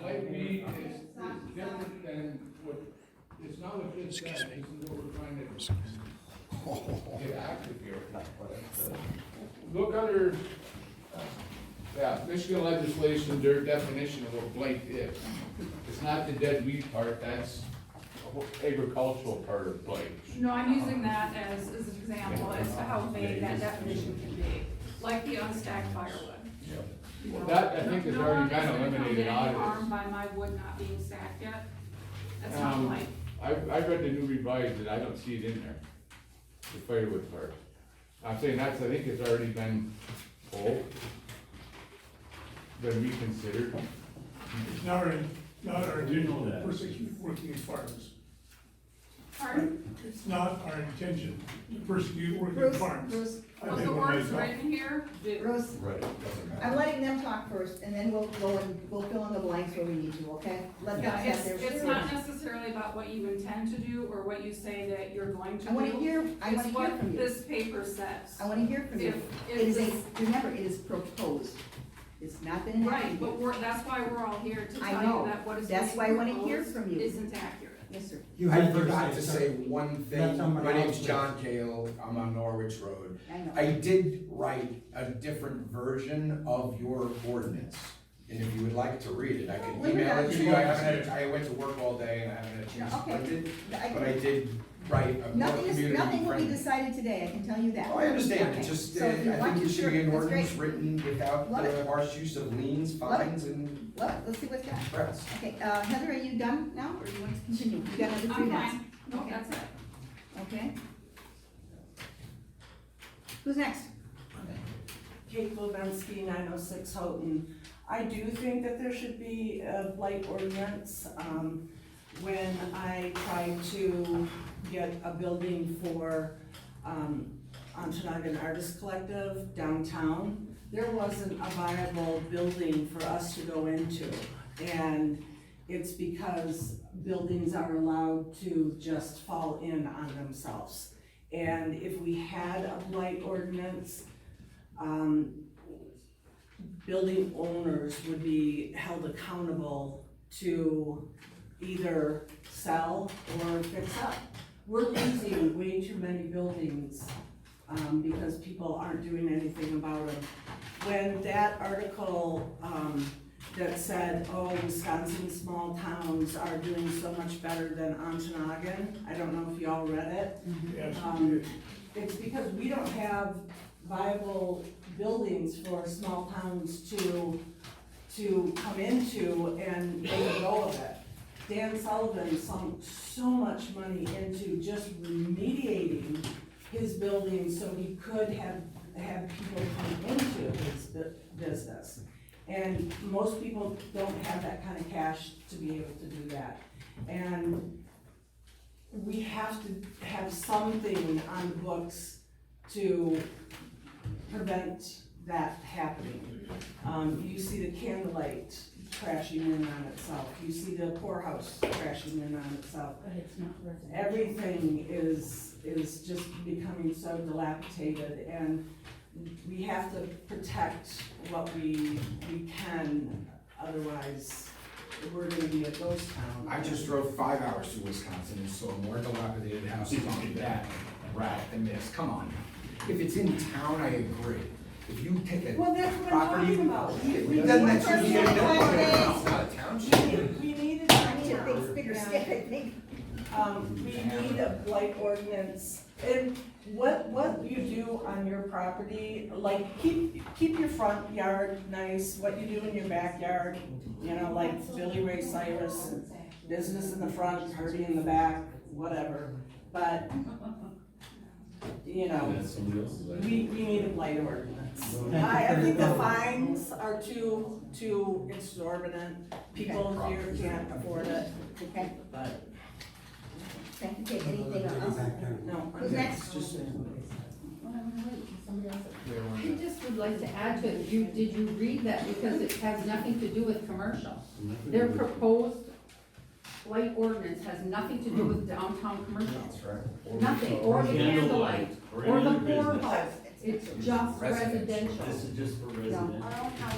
Blight B is different than what, it's not what this says, this is what we're trying to get active here. Look under, Michigan legislation, their definition of what blight is. It's not the dead weed part, that's agricultural part of blight. No, I'm using that as an example as to how vague that definition can be, like the unstacked firewood. Well, that, I think, is already kind of eliminated out of Harmed by my wood not being stacked yet. That's not Um, blight. I've read the new revised, and I don't see it in there, the firewood part. I'm saying that's, I think it's already been reconsidered. It's not our intention to persecute working farms. Pardon? It's not our intention to persecute working Bruce, farms. Bruce, I Was think the we words might talk. written here? Bruce, Right, doesn't matter. I'm letting them talk first, and then we'll go and we'll fill in the blanks where we need to, okay? Let them Yeah, have their. it's not necessarily about what you intend to do or what you say that you're going to do. I wanna hear from It's what you. this paper says. I wanna hear from you. If It is this- remember, it is proposed. It's not been Right, enacted but yet. that's why we're all here, to I tell know. you that what is That's being why I wanna hear proposed from you. isn't accurate. Yes, sir. I forgot to say one thing. Let someone My name's else John Kale. I'm on Norwich Road. I know. I did write a different version of your ordinance. And if you would like to read it, I can Well, we're email not- it to you. I haven't had, I went to work all day and I haven't had a chance to Okay. print it. I- But I did write a more Nothing community will be friendly. decided today, I can tell you that. Oh, I understand. Okay. It's just, So if you I want think to, you should sure, be an that's ordinance great. written without Love the it. harsh use of liens, Love it. fines, and Well, let's see what's got. threats. Okay, Heather, are you done now, or do you want to continue? You got another 3 I'm minutes. fine. No, Okay. that's it. Okay. Who's next? Kate Lubenski, 906 Houghton. I do think that there should be a blight ordinance. When I tried to get a building for Ontonagon Artist Collective downtown, there wasn't a viable building for us to go into. And it's because buildings are allowed to just fall in on themselves. And if we had a blight ordinance, building owners would be held accountable to either sell or fix up. We're losing way too many buildings, because people aren't doing anything about them. When that article, that said, oh, Wisconsin small towns are doing so much better than Ontonagon, I don't know if y'all read it. Yes, It's because we don't have viable buildings for small towns to come into and make a go of it. Dan Sullivan sunk so much money into just remediating his building so he could have people come into his business. And most people don't have that kind of cash to be able to do that. And we have to have something on the books to prevent that happening. You see the Candlelight crashing in on itself, you see the poorhouse crashing in on itself. But it's not residential. Everything is just becoming so dilapidated, and we have to protect what we can, otherwise we're gonna be a ghost town. I just drove 5 hours to Wisconsin and saw more dilapidated houses on that route than this. Come on. If it's in town, I agree. If you take a Well, that's what I'm property. talking about. We Then that One should be a person, building, one it's not a township. we need it I need a downtown. big, bigger stick, I think. We need a blight ordinance, and what you do on your property, like, keep your front yard nice, what you do in your backyard, you know, like Billy Ray Cyrus, business in the front, party in the back, whatever, but, you know, we need a blight ordinance. I think the fines are too exorbitant, people here can't afford it, Okay, but, thank you, Kate. Anything else? no. Who's next? I just would like to add to it, did you read that, because it has nothing to do with commercial. Their proposed blight ordinance has nothing to do with downtown commercial. That's right. Nothing, or the candlelight, or the poorhouse. It's just residential. This is just for No. residential. Our own house.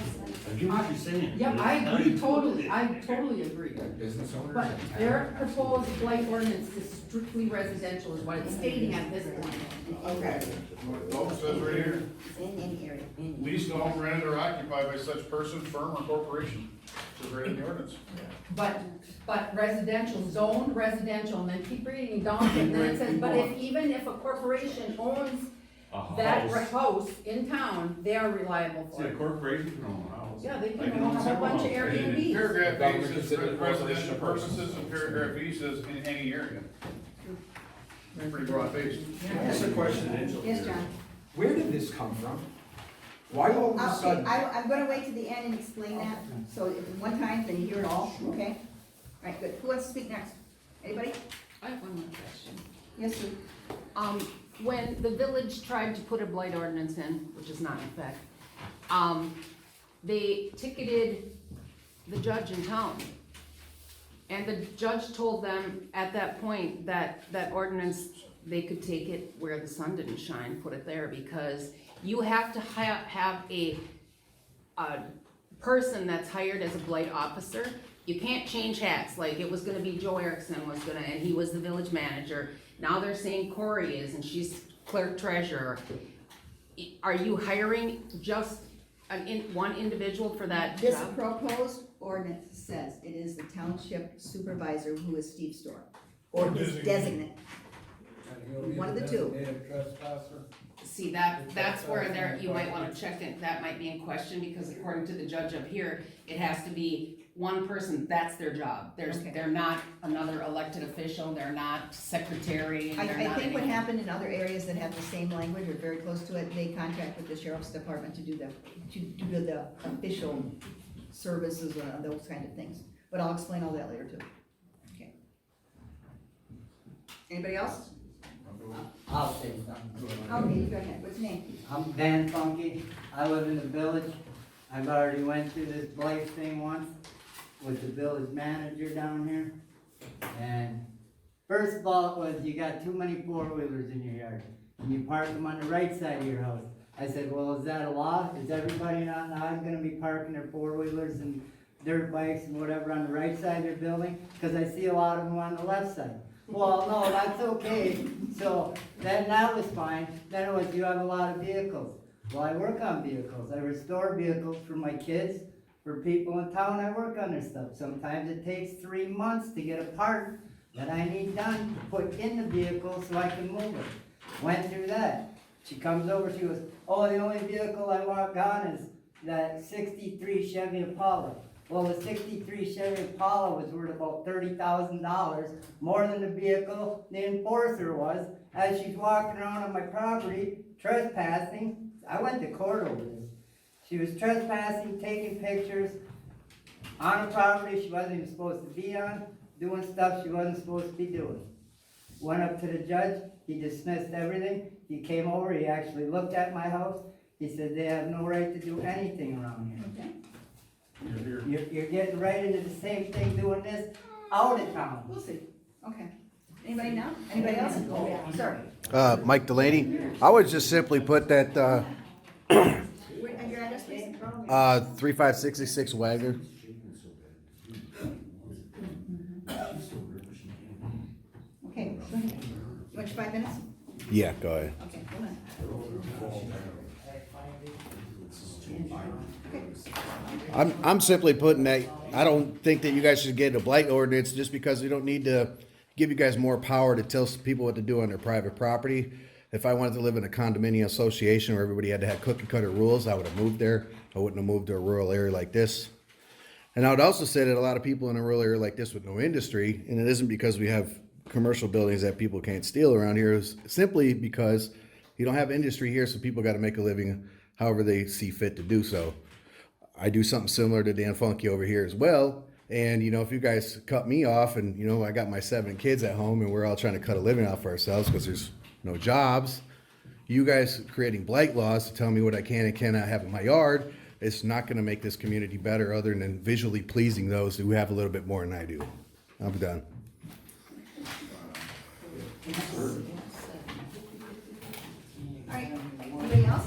I get what you're saying. Yep, I agree totally, I totally agree. Business owners. But in town. their proposed blight ordinance is strictly residential is what it's stating at this point. Okay. What it says right here, In any area, any. leased, owned, rented, or occupied by such person, firm, or corporation. It's right in the ordinance. But residential, zoned residential, and then keep reading down, and then it says, but even if a corporation owns that house in town, they are reliable See, for a it. corporation can own a house. Yeah, they I can own a whole several bunch of houses. Airbnbs. Paragraph Government A says considered residential corporation purposes, and paragraph B says in any area. Pretty broad based. That's a question. Yes, John. Where did this come from? Why all of a Okay, sudden? I'm gonna wait to the end and explain that, so if one time, then you hear it all, okay? All right, good. Who wants to speak next? Anybody? I have one more question. Yes, Sue? When the village tried to put a blight ordinance in, which is not in effect, they ticketed the judge in town. And the judge told them at that point that that ordinance, they could take it where the sun didn't shine, put it there, because you have to have a person that's hired as a blight officer. You can't change hats, like it was gonna be Joe Erickson was gonna, and he was the village manager. Now they're saying Corey is, and she's clerk treasurer. Are you hiring just one individual for that This job? proposed ordinance says it is the township supervisor who is Steve Storr, or his designate. One of the two. See, that's where there, you might wanna check it, that might be in question, because according to the judge up here, it has to be one person, that's their job. Okay. They're not another elected official, they're not secretary, and I they're not think what anything. happened in other areas that have the same language or very close to it, they contract with the sheriff's department to do the official services and those kind of things. But I'll explain all that later too. Okay. Anybody else? I'll say something. Okay, go ahead. What's your name? I'm Dan Funky. I live in the village. I've already went through this Blight thing once with the village manager down here. And first of all, it was you got too many four-wheelers in your yard. And you park them on the right side of your house. I said, well, is that a law? Is everybody not now gonna be parking their four-wheelers and dirt bikes and whatever on the right side of their building? Cause I see a lot of them on the left side. Well, no, that's okay. So then that was fine. Then it was, you have a lot of vehicles. Well, I work on vehicles. I restore vehicles for my kids, for people in town. I work on their stuff. Sometimes it takes 3 months to get a part that I need done to put in the vehicle so I can move it. Went through that. She comes over, she goes, oh, the only vehicle I want gone is that 63 Chevy Impala. Well, the 63 Chevy Impala was worth about $30,000, more than the vehicle the enforcer was, as she's walking around on my property, trespassing. I went to court over this. She was trespassing, taking pictures on a property she wasn't even supposed to be on, doing stuff she wasn't supposed to be doing. Went up to the judge, he dismissed everything. He came over, he actually looked at my house. He said they have no right to do anything around here. Okay. You're getting right into the same thing doing this out of town. We'll see. Okay. Anybody now? Anybody else? Sorry. Mike Delaney. I would just simply put that, And your address, please? 3566 Wagner. Okay, go ahead. You want your 5 minutes? Yeah, go ahead. Okay, go ahead. I'm simply putting that, I don't think that you guys should get a blight ordinance just because we don't need to give you guys more power to tell people what to do on their private property. If I wanted to live in a condominium association where everybody had to have cookie cutter rules, I would have moved there. I wouldn't have moved to a rural area like this. And I would also say that a lot of people in a rural area like this with no industry, and it isn't because we have commercial buildings that people can't steal around here, is simply because you don't have industry here, so people got to make a living however they see fit to do so. I do something similar to Dan Funky over here as well. And, you know, if you guys cut me off and, you know, I got my 7 kids at home and we're all trying to cut a living out for ourselves because there's no jobs, you guys creating blight laws to tell me what I can and cannot have in my yard, it's not going to make this community better other than visually pleasing those who have a little bit more than I do. I'm done. All right, anybody else?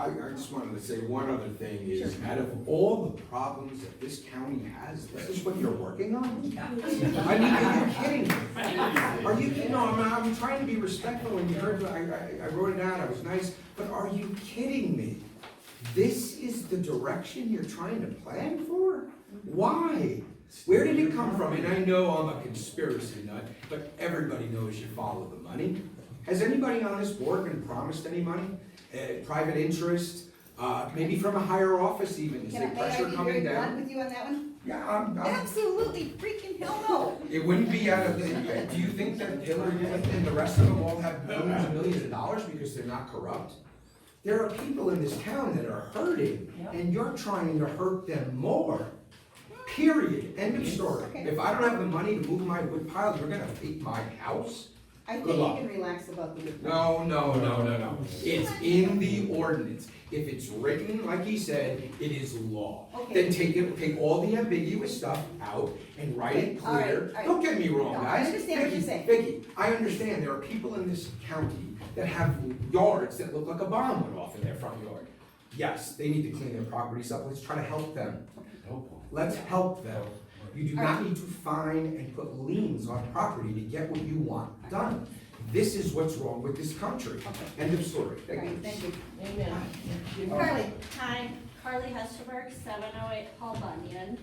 I just wanted to say one other thing is, out of all the problems that this county has, this is what you're working on? I mean, are you kidding me? Are you, no, I'm trying to be respectful, and you heard, I wrote it out, I was nice, but are you kidding me? This is the direction you're trying to plan for? Why? Where did it come from? And I know I'm a conspiracy nut, but everybody knows you follow the money. Has anybody on this board been promised any money? Private interest, maybe from a higher office even, is there pressure coming May I be very blunt down? with you on that one? Yeah, Absolutely freaking hell no. it wouldn't be out of the, do you think that Hillary Clinton and the rest of them all have millions and millions of dollars because they're not corrupt? There are people in this town that are hurting, and you're trying to hurt them more. Period, end of story. Okay. If I don't have the money to move my wood pile, you're gonna take my house? I think Good you luck. can relax about the. No. It's in the ordinance. If it's written, like he said, it is law. Okay. Then take all the ambiguous stuff out and write it Okay, all right, clear. all right. Don't get me wrong, No, I guys. understand what you're Vicky, saying. Vicky, I understand, there are people in this county that have yards that look like a bomb went off in their front yard. Yes, they need to clean their properties up, let's try to help them. Let's help them. You do not need to fine and put liens on property to get what you want done. This is what's wrong with this country. End of story. All right, thank you. Amen. Carly, Hi, Carly Hesterberg, 708 Paul Bunyan.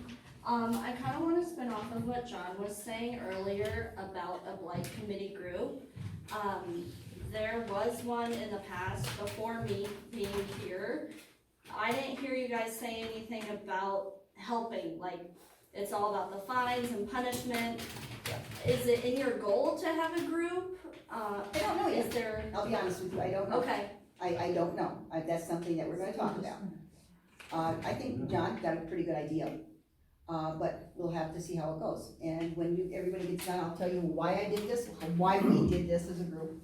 I kind of want to spin off of what John was saying earlier about a Blight Committee group. There was one in the past before me being here. I didn't hear you guys say anything about helping, like, it's all about the fines and punishment. Is it in your goal to have a group? I don't know yet. Is there, I'll be honest with you, I don't know. okay, I don't know. That's something that we're gonna talk about. I think John got a pretty good idea, but we'll have to see how it goes. And when everybody gets done, I'll tell you why I did this, why we did this as a group,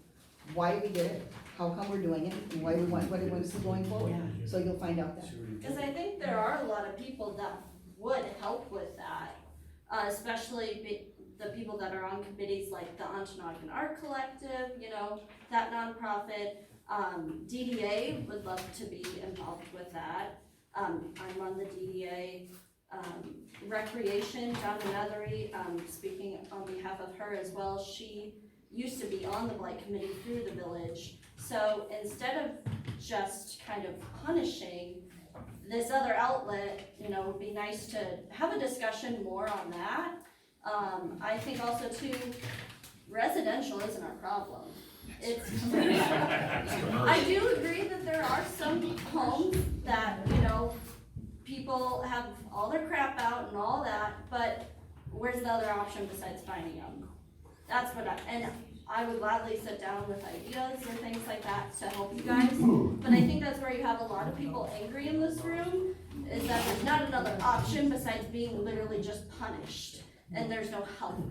why we did it, how come we're doing it, and why we want, what we want to see going forward. So you'll find out then. because I think there are a lot of people that would help with that, especially the people that are on committees like the Ontonagon Art Collective, you know, that nonprofit. DDA would love to be involved with that. I'm on the DDA. Recreation, John Nethery, speaking on behalf of her as well, she used to be on the Blight Committee through the village. So instead of just kind of punishing, this other outlet, you know, would be nice to have a discussion more on that. I think also too, residential isn't our problem. It's, I do agree that there are some homes that, you know, people have all their crap out and all that, but where's the other option besides finding them? That's what and I would gladly sit down with ideas or things like that to help you guys. But I think that's where you have a lot of people angry in this room, is that there's not another option besides being literally just punished, and there's no help.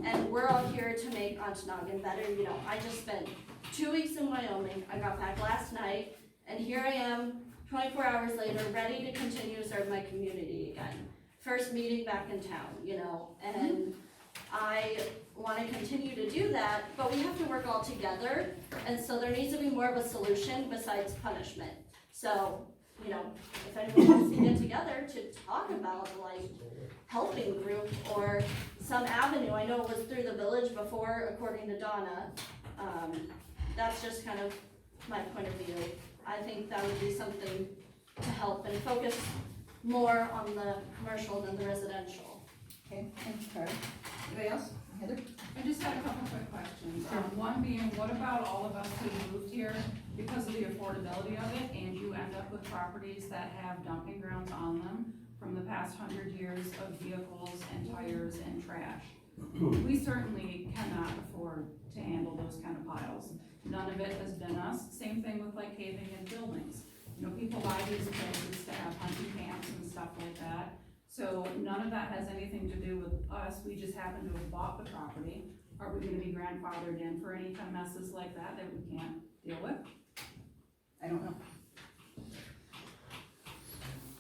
And we're all here to make Ontonagon better. You know, I just spent 2 weeks in Wyoming. I got back last night, and here I am, 24 hours later, ready to continue to serve my community again. First meeting back in town, you know, and I want to continue to do that, but we have to work all together, and so there needs to be more of a solution besides punishment. So, you know, if anyone wants to get together to talk about, like, helping group or some avenue, I know it was through the village before, according to Donna, that's just kind of my point of view. I think that would be something to help and focus more on the commercial than the residential. Okay, thanks, Carly. Anybody else? Heather? I just had a couple quick questions. One being, what about all of us who moved here because of the affordability of it, and you end up with properties that have dumping grounds on them from the past 100 years of vehicles and tires and trash? We certainly cannot afford to handle those kind of piles. None of it has been us. Same thing with like caving in buildings. You know, people buy these places to have hunting camps and stuff like that. So none of that has anything to do with us. We just happen to have bought the property. Are we gonna be grandfathered in for any kind of messes like that that we can't deal with? I don't know.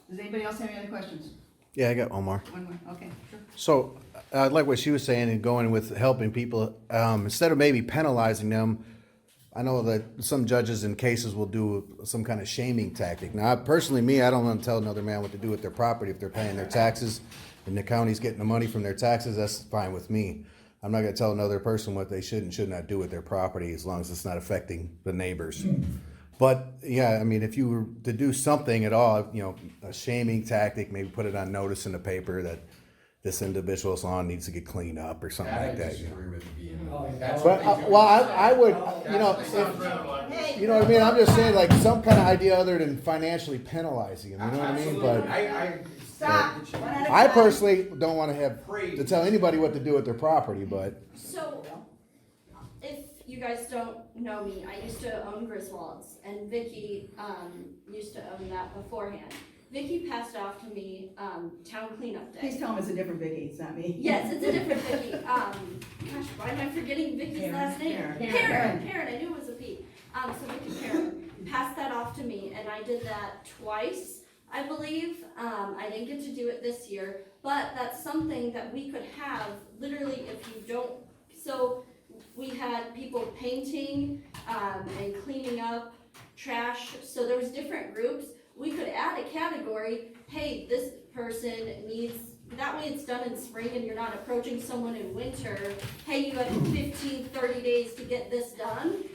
Does anybody else have any other questions? Yeah, I got one more. One more, okay, sure. So I like what she was saying and going with helping people, instead of maybe penalizing them, I know that some judges in cases will do some kind of shaming tactic. Now, personally, me, I don't want to tell another man what to do with their property. If they're paying their taxes and the county's getting the money from their taxes, that's fine with me. I'm not going to tell another person what they should and should not do with their property as long as it's not affecting the neighbors. But yeah, I mean, if you were to do something at all, you know, a shaming tactic, maybe put it on notice in the paper that this individual's lawn needs to get cleaned up or something like that. You know. That's But what they do. well, I would, you know, That sounds red flag. Hey, you know what I mean. I'm just saying, like some kind of idea other than financially penalizing them. You know what I mean? Absolutely. But Stop. One at a I time. personally don't want to have to tell anybody what to do with their property. But So, if you guys don't know me, I used to own Griswold's, and Vicky, used to own that beforehand. Vicky passed off to me, town cleanup day. Please tell him it's a different Vicky, it's not me. Yes, it's a different Vicky. Gosh, why am I forgetting Vicky's Karen, last name? Karen. Karen, I knew it was a P. So Vicky Karen passed that off to me, and I did that twice, I believe. I didn't get to do it this year, but that's something that we could have, literally, if you don't, so we had people painting, and cleaning up trash, so there was different groups. We could add a category, hey, this person needs, that way it's done in spring and you're not approaching someone in winter. Hey, you have 15, 30 days to get this done.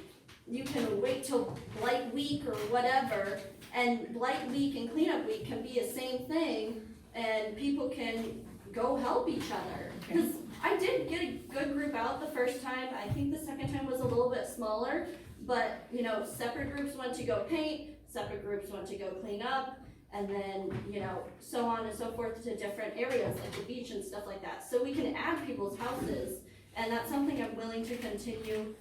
You can wait till Blight week or whatever, and Blight week and cleanup week can be the same thing, and people can go help each other. Because I did get a good group out the first time. I think the second time was a little bit smaller, but, you know, separate groups went to go paint, separate groups went to go clean up, and then, you know, so on and so forth to different areas like the beach and stuff like that. So we can add people's houses, and that's something I'm willing to continue,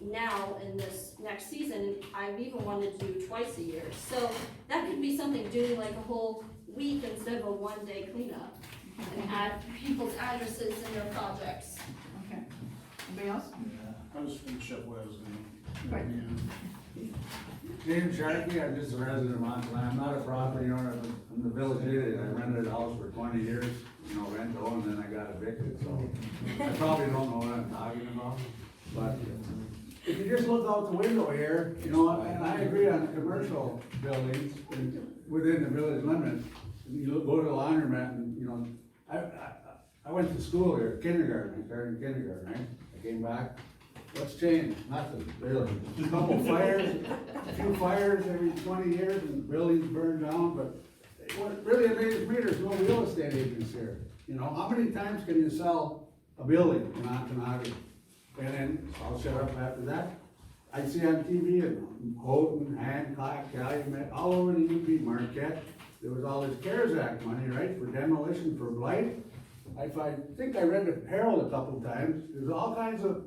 now in this next season. I've even wanted to do twice a year. So that could be something, doing like a whole week instead of a one-day cleanup, and add people's addresses and their projects. Okay. Anybody else? I was finish up what I was gonna. Right. James Sharkey, I'm just a resident of Ontonagon. I'm not a property owner, I'm the village idiot. I rented a house for 20 years, you know, rental, and then I got evicted, so I probably don't know what I'm talking about. But if you just look out the window here, you know, and I agree on the commercial buildings within the village limits. You go to the laundromat and, you know, I went to school here, kindergarten, I started in kindergarten, right? I came back. What's changed? Nothing, really. A couple fires, a few fires every 20 years and buildings burned down, but what really amazes me, there's no real estate agents here. You know, how many times can you sell a building in Ontonagon? And then, I'll shut up after that. I see on TV in Houghton, Hancock, Calumet, all over the UP, Marquette, there was all this CARES Act money, right, for demolition, for Blight. I think I read the Herald a couple times, there's all kinds of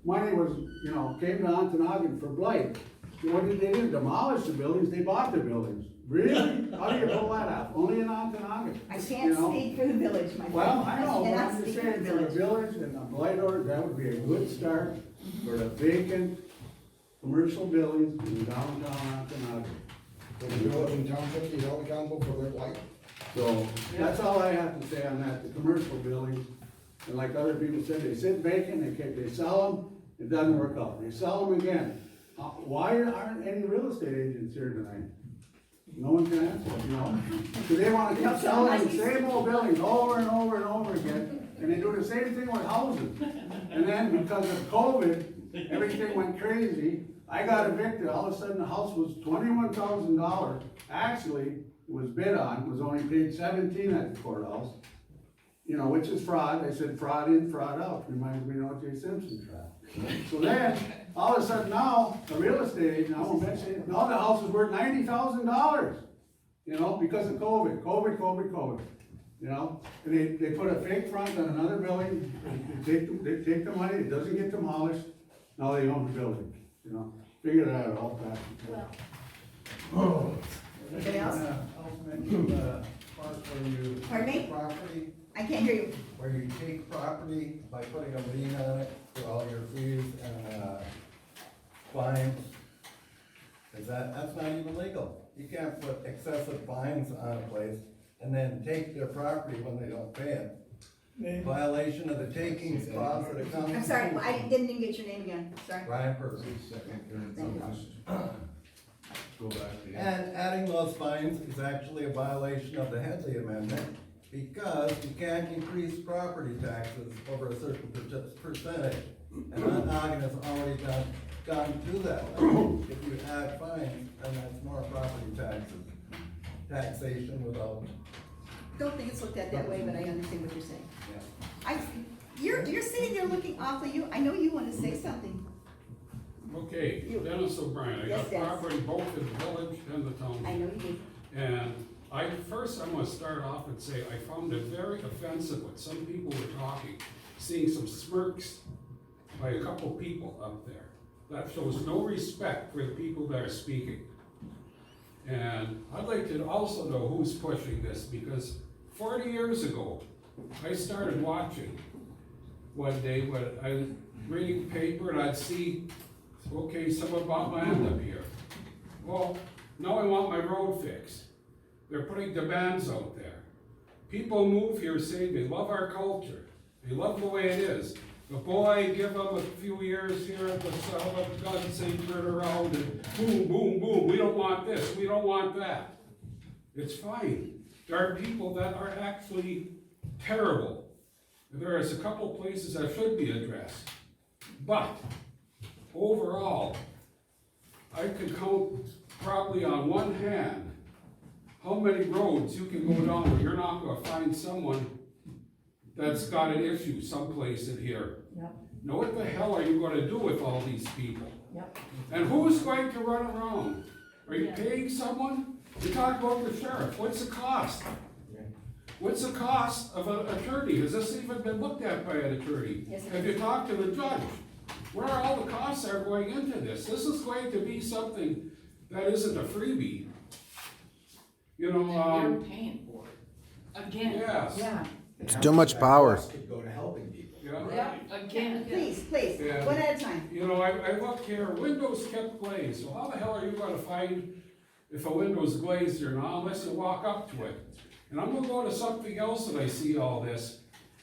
money was, you know, came to Ontonagon for Blight. What did they do? Demolish the buildings, they bought the buildings. Really? How do you pull that off? Only in Ontonagon. I can't you know? speak for the village, my friend. Well, I know, but cannot I'm just speak for saying, for the village and the blight order, that would be a good start for the vacant commercial buildings in downtown Ontonagon. So the village and township is held accountable for their blight? So, that's all I have to say on that, the commercial buildings. And like other people said, they sit vacant, they sell them, it doesn't work out. They sell them again. Why aren't any real estate agents here tonight? No one can answer, you know? Do they wanna keep selling the same old buildings over and over and over again? And they do the same thing with houses. And then because of COVID, everything went crazy. I got evicted, all of a sudden the house was $21,000. Actually, it was bid on, was only paid 17 at the courthouse. You know, which is fraud. They said fraud in, fraud out. Reminds me of O.J. Simpson trial. So then, all of a sudden now, a real estate agent, I won't mention it, now the house is worth $90,000. You know, because of COVID. You know, and they put a fake front on another building, they take the money, it doesn't get demolished, now they own the building, you know. Figure that out all back. Oh. Anybody else? Part where you Pardon me? take property, I can't hear you. where you take property by putting a lien on it for all your fees and, fines. Cause that's not even legal. You can't put excessive fines on a place and then take their property when they don't pay it. Name? Violation of the takings clause of the county. I'm sorry, I didn't even get your name again, sorry. Brian Percy. Thank you. Go back to. And adding those fines is actually a violation of the Headley Amendment, because you can't increase property taxes over a certain percentage. And Ontonagon has already gone to that level. If you add fines, then that's more property taxes, taxation without. Don't think it's looked at that way, but I understand what you're saying. Yeah. You're sitting there looking awfully, I know you want to say something. Okay, Dennis O'Brien, I Yes, got Dennis. property both in the village and the town. I know you do. And I want to start off and say, I found it very offensive when some people were talking, seeing some smirks by a couple people up there. That shows no respect for the people that are speaking. And I'd like to also know who's pushing this, because 40 years ago, I started watching one day when I was reading the paper and I'd see, okay, someone bought land up here. Well, now I want my road fixed. They're putting demands out there. People move here saying they love our culture. They love the way it is. But boy, give them a few years here at the settle of guns, they turn around and boom, boom, boom. We don't want this, we don't want that. It's fine. There are people that are actually terrible. There is a couple places that should be addressed. But overall, I could count probably on one hand how many roads you can go down where you're not gonna find someone that's got an issue someplace in here. Yep. Now what the hell are you gonna do with all these people? Yep. And who's going to run around? Are you paying someone? You talk about the sheriff, what's the cost? What's the cost of an attorney? Has this even been looked at by an attorney? Yes, it Have you talked to the judge? Where are all the costs are going into this? This is going to be something that isn't a freebie. You know, You're paying for it. Again. yes. Yeah. It's too much power. Could go to helping people. Yeah. Again. Please, please, Yeah. one at a time. You know, I look here, windows kept glazed, so how the hell are you gonna find if a window's glazed or not, unless you walk up to it? And I'm gonna go to something else that I see all this.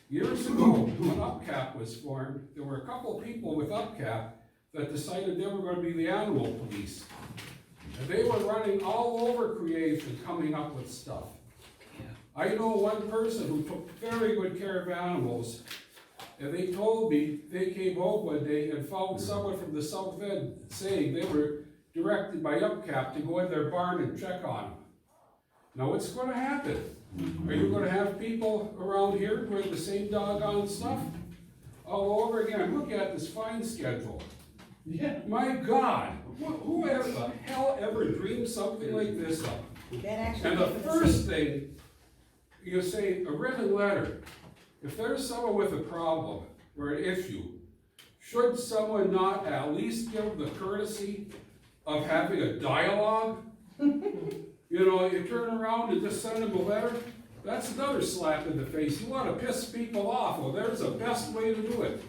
Years ago, when UpCap was formed, there were a couple people with UpCap that decided they were gonna be the animal police. And they were running all over creation, coming up with stuff. I know one person who took very good care of animals, and they told me they came home one day and found someone from the south end saying they were directed by UpCap to go in their barn and check on them. Now what's gonna happen? Are you gonna have people around here doing the same doggone stuff? All over again, look at this fine schedule. Yeah. My God, who the hell ever dreamed something like this up? That actually. And the first thing, you say a written letter. If there's someone with a problem or an issue, should someone not at least give the courtesy of having a dialogue? You know, you turn around and just send them a letter, that's another slap in the face. You wanna piss people off, well, there's the best way to do it.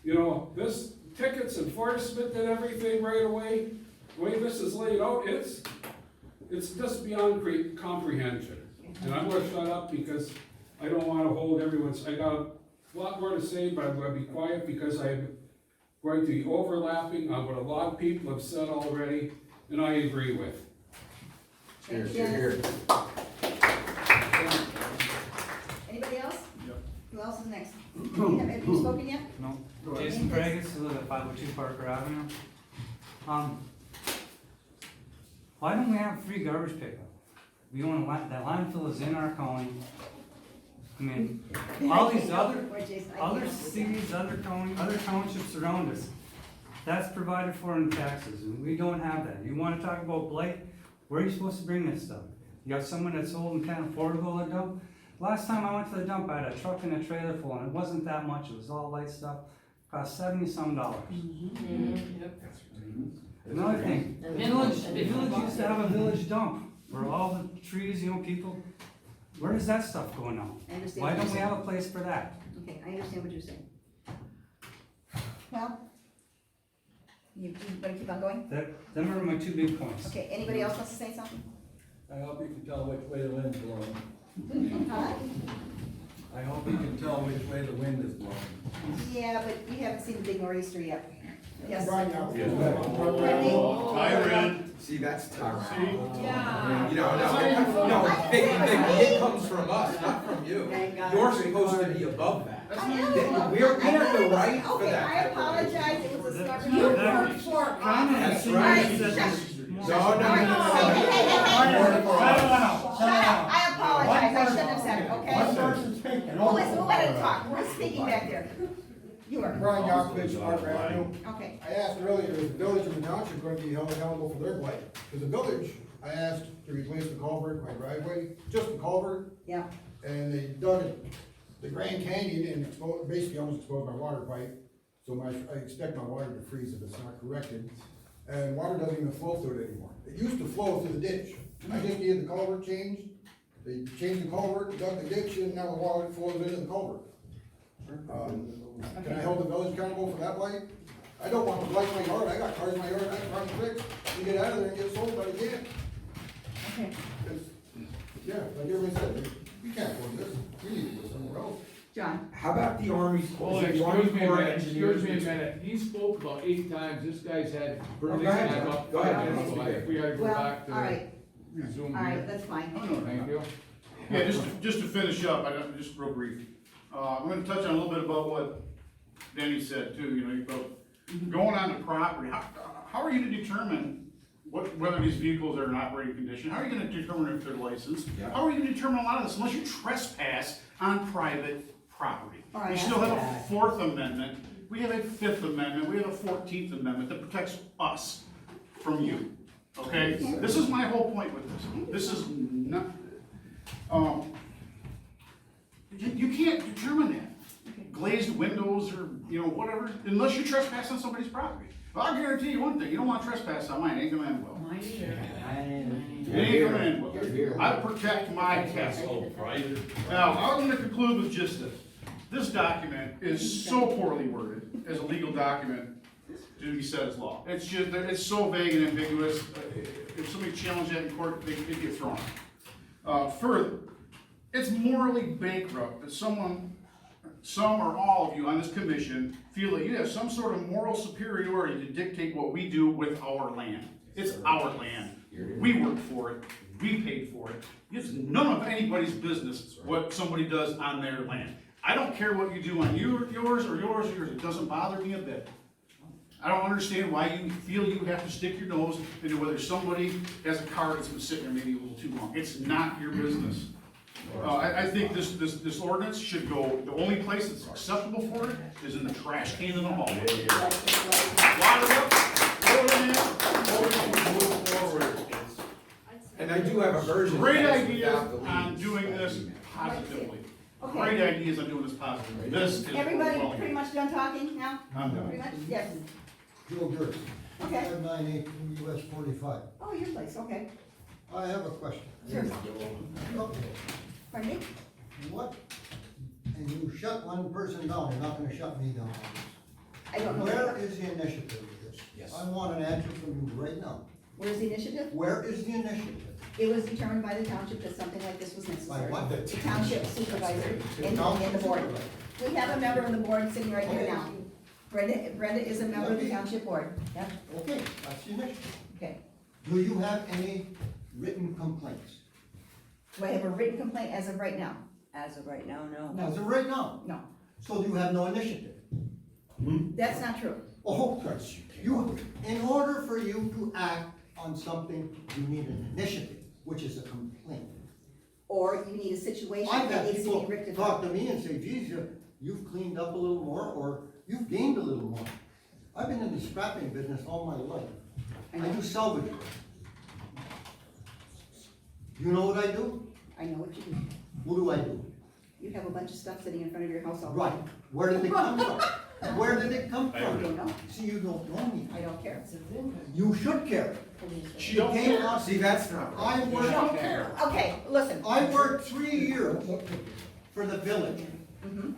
You know, this tickets enforcement and everything right away, the way this is laid out, it's just beyond comprehension. And I'm gonna shut up because I don't wanna hold everyone's, I got a lot more to say, but I'm gonna be quiet because I'm going to be overlapping on what a lot of people have said already, and I agree with. Thank you, Cheers, Dennis. Anybody else? Yep. Who else is next? Have you spoken yet? No. ahead. Jason Pragus, live at 502 Parker Avenue. Why don't we have free garbage pickup? We want that landfill is in our county. I mean, all these other cities, other townships around us, that's provided for in taxes, and we don't have that. You wanna talk about Blight? Where are you supposed to bring this stuff? You got someone that's old and can't afford to go to the dump? Last time I went to the dump, I had a truck and a trailer full, and it wasn't that much, it was all light stuff, cost $70-some. Another thing, the village used to have a village dump, where all the trees, you know, people, where does that stuff go now? I understand Why what don't you're we saying. have a place for that? Okay, I understand what you're saying. Well, you wanna keep on going? Them are my two big points. Okay, anybody else wants to say something? I hope you can tell which way the wind's blowing. Huh? I hope you can tell which way the wind is blowing. Yeah, but you haven't seen the big nor'easter yet. Yes. See, that's tough. Yeah. You know, no, it comes from us, not from you. Thank God. You're supposed to be above that. I am. We have the right for Okay, that. I apologize, it was a stubborn. You work for us. That's right. Alright, No, shut. no. Shut up, I apologize, I shouldn't have said it, One okay? person speaking. Who had to talk, who's speaking back there? You are, Brian Yakovich, Park Avenue. okay. I asked earlier, is the village and the township going to be held accountable for their blight? Because the village, I asked to replace the culvert in my driveway, just the culvert, Yeah, and they dug the Grand Canyon and exposed, basically almost exposed my water pipe. So I expect my water to freeze if it's not corrected. And water doesn't even flow through it anymore. It used to flow through the ditch. I just needed the culvert changed. They changed the culvert, dug the ditch, and now the water flows into the culvert. Can I hold the village accountable for that blight? I don't want to blight my yard, I got cars in my yard, I'm trying to fix, you get out of there and get sold, but I can't. okay. Yeah, like everybody said, we can't afford this, we need to go somewhere else. John, How about the Army? Well, is it the Army excuse me a Corps of minute, Engineers? excuse me a minute, he spoke about 8 times, this guy's had. Go ahead, I'm John. up Go ahead, 5 John. minutes, so I think we gotta go well, back to all right, resume all right, here. that's fine. Thank you. Yeah, just to finish up, just real brief. I'm gonna touch on a little bit about what Danny said too, you know, about going on the property. How are you to determine whether these vehicles are in operating condition? How are you gonna determine if they're licensed? Yeah. How are you gonna determine a lot of this unless you trespass on private property? All right, We still have a Fourth Amendment, we have a Fifth Amendment, we have a 14th Amendment that protects us from you, okay? This is my whole point with this. This is not, you can't determine that. Glazed windows or, you know, whatever, unless you trespass on somebody's property. Well, I guarantee you one thing, you don't want to trespass on mine, it ain't gonna end well. Mine either. It ain't gonna end well. I protect my castle. Now, I'm gonna conclude with just this. This document is so poorly worded as a legal document to be said as law. It's just, it's so vague and ambiguous. If somebody challenged that in court, they'd get thrown out. Further, it's morally bankrupt that some or all of you on this commission feel that you have some sort of moral superiority to dictate what we do with our land. It's our land. We work for it. We paid for it. It's none of anybody's business what somebody does on their land. I don't care what you do on yours or yours. It doesn't bother me a bit. I don't understand why you feel you have to stick your nose into whether somebody has a car that's been sitting there maybe a little too long. It's not your business. I think this ordinance should go, the only place that's acceptable for it is in the trash can in the hall. Lock it up, throw it in there, move forward. And I do have a version. Great that's ideas without the on leaves. doing this positively. Okay. Great ideas on doing this positively. This is Everybody overwhelming. pretty much done talking now? I'm done. Pretty much, yes, Joe Dirt, okay. 598 US 45. Oh, your place, okay. I have a question. Sure. Okay, Pardon me? what, and you shut one person down, you're not gonna shut me down. I don't know. Where is the initiative with this? Yes. I want an answer from you right now. Where's the initiative? Where is the initiative? It was determined by the township that something like this was necessary. By what? The township supervisor and Township the board. supervisor. We have a member of the board sitting right here Okay. now. Brenda is a member of the township board. Yep, Okay, that's the initiative. okay. Do you have any written complaints? Do I have a written complaint as of right now? As of right now, no. No. As of right now? No, So you have no initiative? that's not true. Oh, you, in order for you to act on something, you need an initiative, which is a complaint. Or you need a situation I've that had needs to people be rectified. talk to me and say, geez, you've cleaned up a little more, or you've gained a little more. I've been in the scrapping business all my life. I do salvage work. You know what I do? I know what you do. What do I do? You have a bunch of stuff sitting in front of your house already. Right, where did it come from? Where did it come I from? don't know. See, you don't know me. I don't care. You should care. She don't It came care. out- See, that's not right. I worked, Okay, listen. I worked 3 years for the village. Mhm.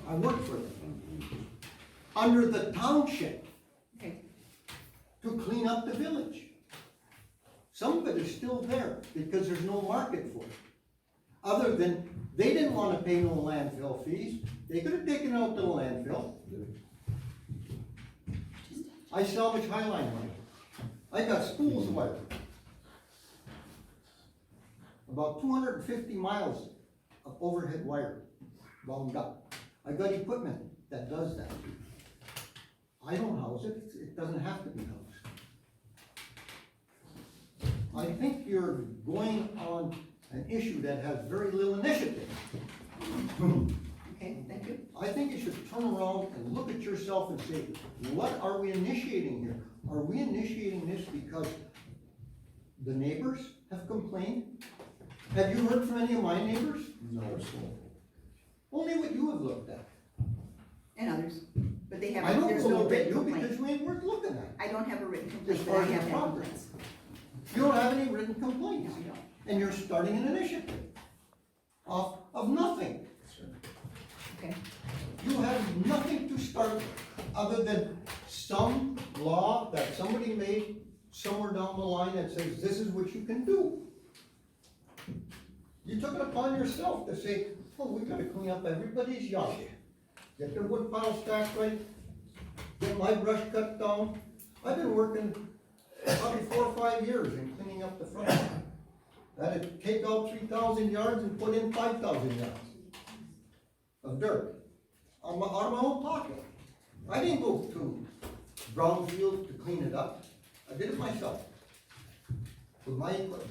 I worked for them. Under the township Okay, to clean up the village. Some of it is still there because there's no market for it. Other than, they didn't didn't wanna pay no landfill fees, they could've taken it out to the landfill. I salvage Highline money. I got spools of wire. About 250 miles of overhead wire wound up. I got equipment that does that. I don't house it, it doesn't have to be housed. I think you're going on an issue that has very little initiative. Okay, thank you. I think you should turn around and look at yourself and say, what are we initiating here? Are we initiating this because the neighbors have complained? Have you heard from any of my neighbors? No. Only what you have looked at. And others, but they I haven't, don't there's go no look at written you complaint. because you ain't worth looking at. I don't have a written complaint, As but far I as have the had property. complaints. You don't have any written No, complaints, I don't. and you're starting an initiative of nothing. Okay, You have nothing to start with, other than some law that somebody made somewhere down the line that says this is what you can do. You took it upon yourself to say, oh, we gotta clean up everybody's yard. Get their wood pile stacked right, get my brush cut down. I've been working probably 4 or 5 years in cleaning up the front. I had to take out 3,000 yards and put in 5,000 yards of dirt out of my own pocket. I didn't go to brownfield to clean it up. I did it myself with my equipment.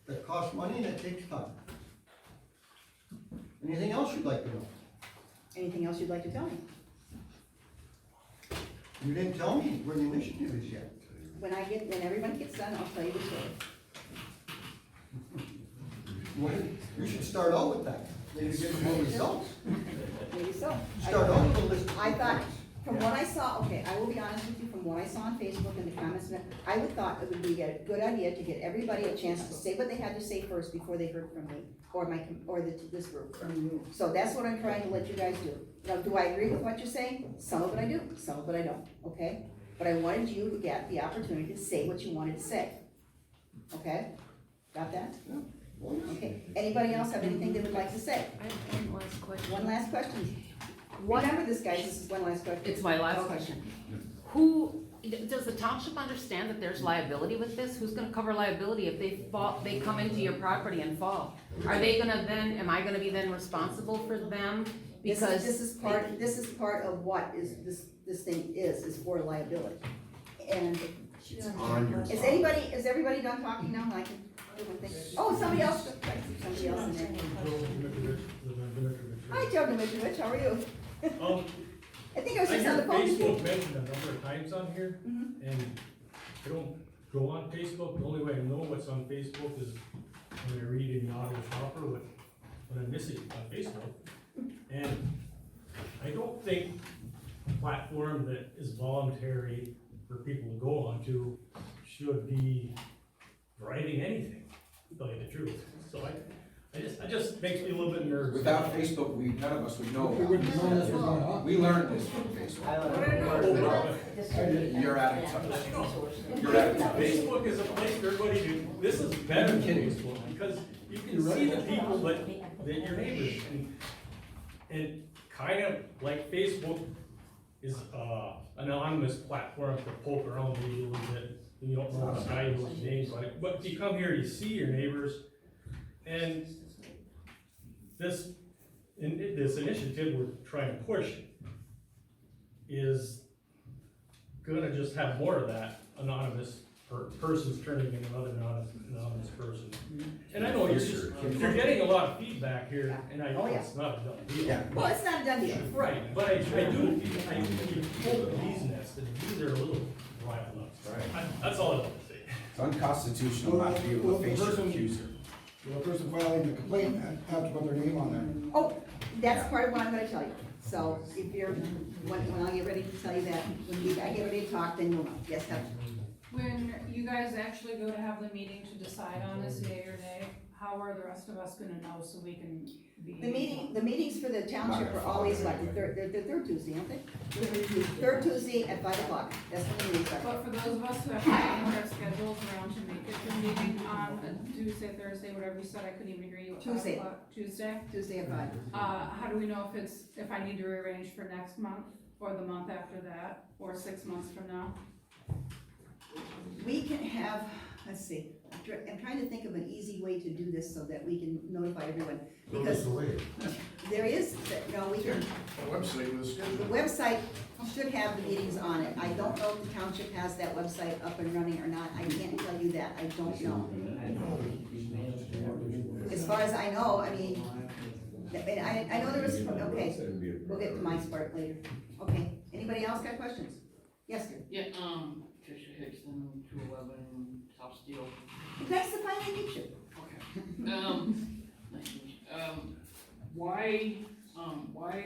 That costs money and it takes time. Anything else you'd like to know? anything else you'd like to tell me? You didn't tell me where the initiative is yet. When everybody gets done, I'll tell you the story. Well, you should start out with that, maybe get some more results. Maybe so. Start out with a list of I thought, complaints. from what I saw, okay, I will be honest with you, from what I saw on Facebook and the comments, I would thought it would be a good idea to get everybody a chance to say what they had to say first before they heard from me, or this group. So that's what I'm trying to let you guys do. Now, do I agree with what you're saying? Some of it I do, some of it I don't, okay? But I wanted you to get the opportunity to say what you wanted to say. Okay? Got that? Okay, anybody else have anything they would like to say? I have one last question. One last question. Remember this, guys, this is one last question. It's my last Okay. question. Does the township understand that there's liability with this? Who's gonna cover liability if they come into your property and fall? Are they gonna then, am I gonna be then responsible for them? Because This is part of what this thing is for liability. And It's on your. is everybody done talking now? I can, oh, somebody else, somebody else in there. Hi, Joe Dimitrievich, how are you? I think I was just on the phone. Facebook mentioned a number of times on here, and I don't go on Facebook. The only way I know what's on Facebook is when I read in the auto shopper when I'm missing on Facebook. And I don't think a platform that is voluntary for people to go onto should be writing anything, to tell you the truth. So I just makes me a little bit nervous. Without Facebook, none of us would know. We wouldn't know this was going on. We learned this from Facebook. You're out of touch. You're out of touch. Facebook is a place for everybody to, this is better than Facebook, because you can see the people that your neighbors, and kind of like Facebook is, an anonymous platform to poke around maybe a little bit, and you don't know this guy, you know his name, but you come here, you see your neighbors, and this initiative we're trying to push is gonna just have more of that anonymous persons turning into another anonymous person. And I know you're getting a lot of feedback here, and I know it's not a done deal. Yeah. Well, it's not a done deal. Right, but I do, you pull the bee's nest, and these are a little wild nuts. Right. That's all I want to say. It's unconstitutional not to be able to face your accuser. Will the person filing the complaint have to put their name on there? Oh, that's part of what I'm gonna tell you. So if when I get ready to tell you that, I get ready to talk, then you'll know. Yes, Heather? When you guys actually go to have the meeting to decide on this yea or nay, how are the rest of us gonna know so we can be? The meetings for the township are always like the third Tuesday, aren't they? Third Tuesday at 5 o'clock, that's when the meetings are. But for those of us who have to change our schedules around to make it to a meeting on a Tuesday, Thursday, whatever you said, I couldn't even hear you. At 5 Tuesday. o'clock. Tuesday? Tuesday at 5. How do we know if I need to rearrange for next month, or the month after that, or 6 months from now? We can have, let's see, I'm trying to think of an easy way to do this so that we can notify everyone. Because there is, no, we can, The website was. the website should have the meetings on it. I don't know if the township has that website up and running or not. I can't tell you that, I don't know. As far as I know, I mean, I know there was, okay, we'll get to Mike's part later. Okay, anybody else got questions? Yes, sir. Yeah, Tricia Hickson, 211 South Steel. Nice to finally meet you. Okay. Nice to meet you. Why, remember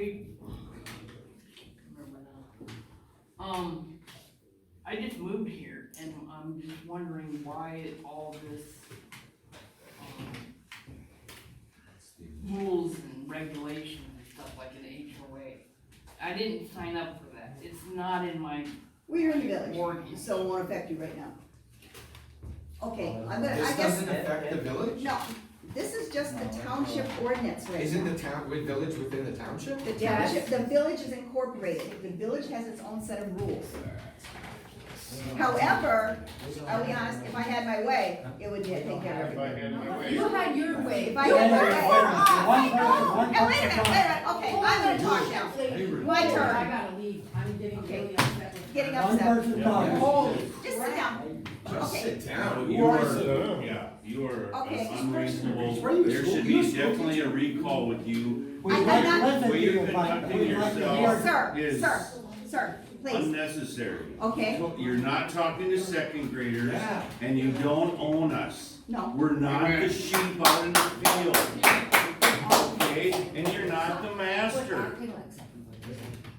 now. I just moved here and I'm just wondering why all this, rules and regulations and stuff like an HOA. I didn't sign up for that. It's not in my. Well, you're in the village, so it won't affect you right now. Okay, I This guess. doesn't affect the village? No, this is just the township ordinance right now. Isn't the town, with village within the township? The township, the village is incorporated, the village has its own set of rules. However, I'll be honest, if I had my way, it would take care of everything. You had your way. If I had my way. And wait a minute, okay, I'm gonna talk now. My I turn, gotta leave, I'm getting really upset with. getting upset. Holy. Just sit down. Just Okay. sit down. You are, yeah, you are Okay. unreasonable. There should be definitely a recall with you. I'm not, The way you're conducting yourself sir, is please, unnecessary. okay, You're not talking to second graders, Yeah. and you don't own us. no. We're not the sheep out in the field. Okay, and you're not the master.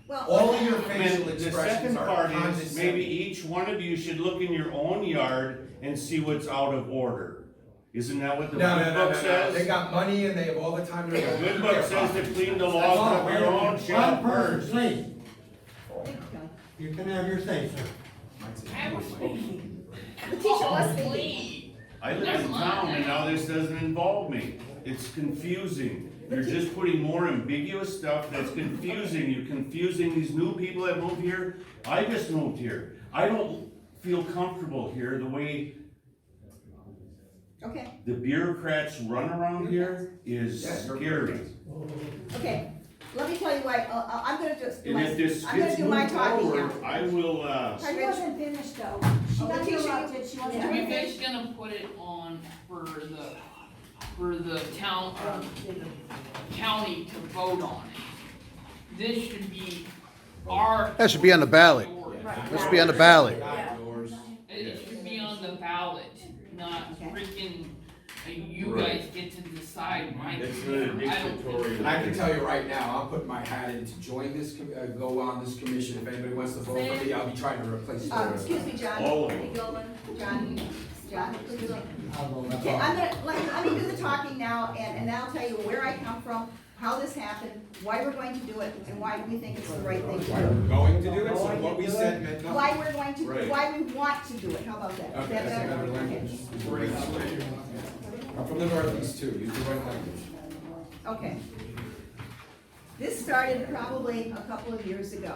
Well, All of your And facial the expressions second are part is, condescending. maybe each one of you should look in your own yard and see what's out of order. Isn't that what the good book says? They got money and they have all the time. The good book says to clean the laws of your own shop first. You can have your say, sir. the teacher was speaking. I live in town and now this doesn't involve me. It's confusing. You're just putting more ambiguous stuff that's confusing. You're confusing these new people that moved here. I just moved here. I don't feel comfortable here the way Okay, the bureaucrats run around here is scary. okay, let me tell you why, I'm gonna just do And my, if this I'm gonna gets do my moved talking forward, now. I will, She wasn't finished though. She got Okay. interrupted, she wasn't Are you finished. guys gonna put it on for the town, the county to vote on it? This should be our. That should be on the ballot. That should be on the balllet. It should be on the ballot, not Okay. freaking, you guys get to decide my. it's not I don't- dictatorial. And I can tell you right now, I'm putting my hat in to join this, go on this commission. If anybody wants to vote for me, I'll be trying to replace the. Excuse me, John. All of You them. going? John, excuse me. Okay, I'm gonna, let me do the talking now, and I'll tell you where I come from, how this happened, why we're going to do it, and why we think it's the right thing to Why do. we're going to do it, so what we said meant nothing. Why we're going to, Right. why we want to do it, how about that? Is Okay, that that's a better? better language. I'm from the Northeast too, use the right language. Okay. This started probably a couple of years ago.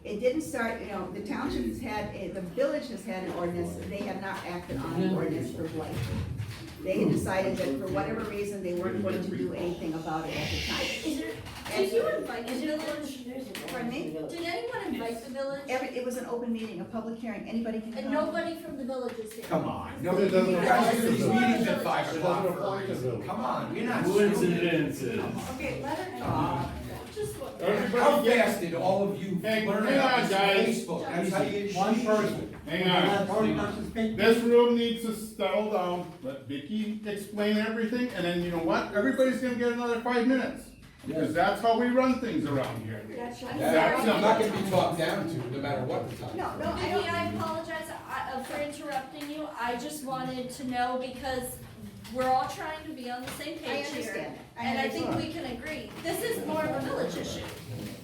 It didn't start, the township has had, the village has had an ordinance, they have not acted on an ordinance for blight. They had decided that for whatever reason, they weren't going to do anything about it at the time. Did you invite the village? Pardon me? Did anyone invite the village? It was an open meeting, a public hearing, anybody can And come. nobody from the village is here. Come on, nobody, you guys do these meetings at 5 o'clock for a reason. Come on, we're not stupid. Coincidences. Okay, let her talk. Just what? How fast did all of you Hey, learn hang about on, this guys. Facebook? That's how you get One shit. person. Hang on. This room needs to settle down, let Vicky explain everything, and then you know what? Everybody's gonna get another 5 minutes. Because that's how we run things around here. I'm not gonna be talked down to, no matter what the time. No, I Vicky, don't. I apologize for interrupting you. I just wanted to know because we're all trying to be on the same I page here. understand. And I think we can agree, this is more of a village issue.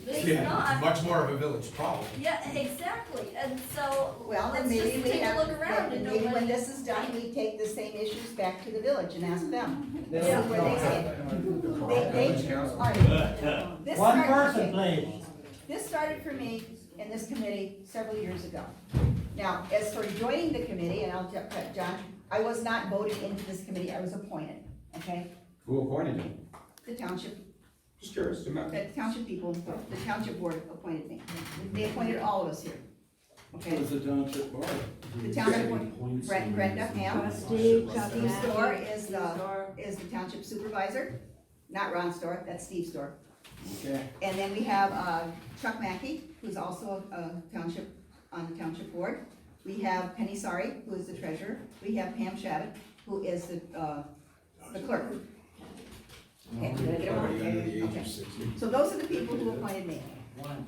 This is not, much more of a village problem. yeah, exactly, and so, Well, then let's maybe just we take a have, look around and know maybe what. when this is done, we take the same issues back to the village and ask them. This Yeah. is where they stand. All right. This One started- person, okay. please. This started for me in this committee several years ago. Now, as for joining the committee, and I'll cut John, I was not voted into this committee, I was appointed, okay? Who appointed you? The township, Just curious. the township people, the township board appointed me. They appointed all of us here, okay? Who's the township board? The township board, Brenda Ham. Steve Store is the township supervisor, not Ron Store, that's Steve Store. Okay. And then we have Chuck Mackey, who's also a township, on the township board. We have Penny Sari, who is the treasurer. We have Pam Shabbat, who is the clerk. Okay, did I get them all? Okay. So those are the people who appointed me.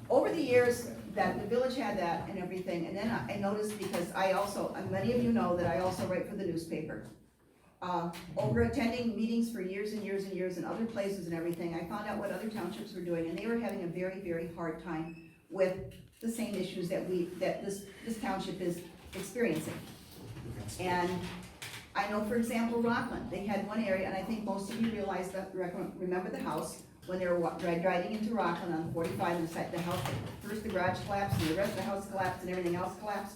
Over the years, that the village had that and everything, and then I noticed, because I also, and many of you know that I also write for the newspaper. Over attending meetings for years and years and years in other places and everything, I found out what other townships were doing, and they were having a very, very hard time with the same issues that this township is experiencing. And I know, for example, Rockland, they had one area, and I think most of you realize that, remember the house, when they were driving into Rockland on 45, and the house, first the garage collapsed, and the rest of the house collapsed, and everything else collapsed.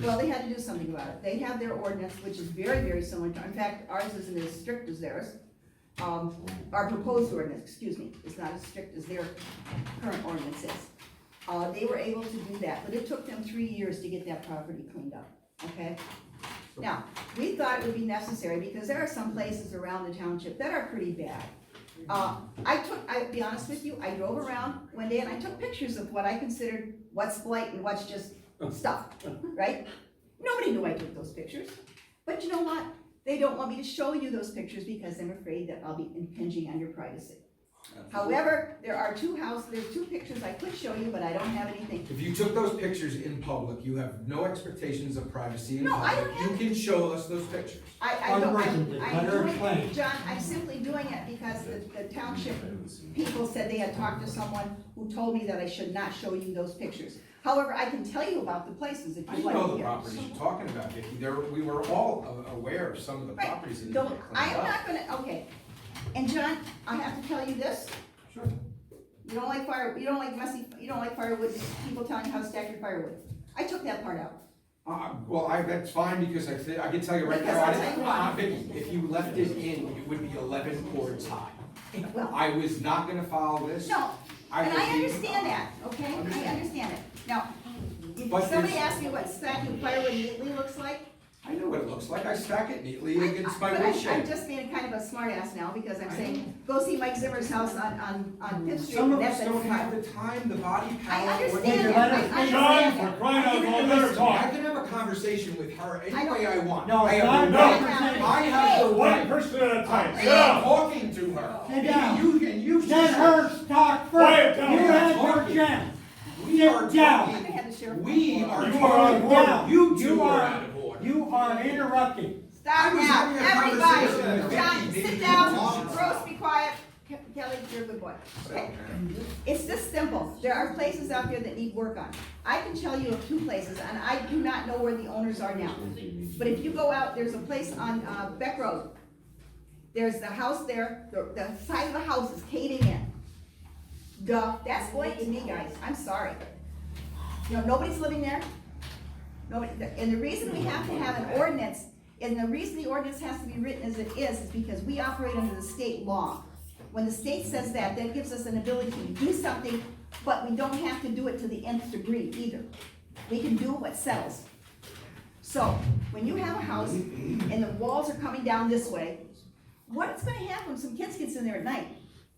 Well, they had to do something about it. They have their ordinance, which is very, very similar to, in fact, ours isn't as strict as theirs. Our proposed ordinance, excuse me, is not as strict as their current ordinance is. They were able to do that, but it took them 3 years to get that property cleaned up, okay? Now, we thought it would be necessary, because there are some places around the township that are pretty bad. I'll be honest with you, I drove around one day and I took pictures of what I considered what's blight and what's just stuff, right? Nobody knew I took those pictures. But you know what? They don't want me to show you those pictures because I'm afraid that I'll be impinging on your privacy. However, there's two pictures I could show you, but I don't have anything. If you took those pictures in public, you have no expectations of privacy in No, I public. don't have- You can show us those pictures. I'm doing it, John, I'm simply doing it because the township people said they had talked to someone who told me that I should not show you those pictures. However, I can tell you about the places if I you'd like know to the hear. properties you're talking about, Vicki. We were all aware of some of the Right, properties that you don't, cleaned I am up. not gonna, okay. And John, I have to tell you this. Sure. You don't like firewood, people telling you how to stack your firewood. I took that part out. That's fine, because I can tell you right Because now, I'll tell you why. Vicki, if you left it in, it would be 11 cords high. Well, I was not gonna follow this. no, and was I being- understand that, okay? I understand it. Now, if But somebody there's- asks me what stacking firewood neatly looks like, I know what it looks like. I stack it neatly against my but wood I'm shape. just being kind of a smart ass now, because I'm saying, go see Mike Zimmer's house on Fifth Street. Some of and us that's don't it. have the time, the body I power. or understand the- that, I understand John, that. for crying out loud, let her Listen, talk. I can have a conversation with her any I don't- way I want. No, I have John, the no. right- I have the One right. person at a time, I sit am down. talking to her. Sit down. You Let her talk Quiet first. down. You We're had your talking. chance. We are down. I talking. had the sheriff. We are You are out of talking. order. You two You are are- out of order. You are interrupting. Stop I was now, having a everybody, conversation with John, Vicky. sit down, Rose, be quiet. Kelly, you're a good boy. Okay, it's this simple. There are places out there that need work on. I can tell you of 2 places, and I do not know where the owners are now. But if you go out, there's a place on Beck Road. There's the house there, the side of the house is caving in. That's blight to me, guys, I'm sorry. You know, nobody's living there. Nobody, and the reason we have to have an ordinance, and the reason the ordinance has to be written as it is because we operate under the state law. When the state says that, that gives us an ability to do something, but we don't have to do it to the nth degree either. We can do what sells. So, when you have a house and the walls are coming down this way, what's gonna happen when some kids gets in there at night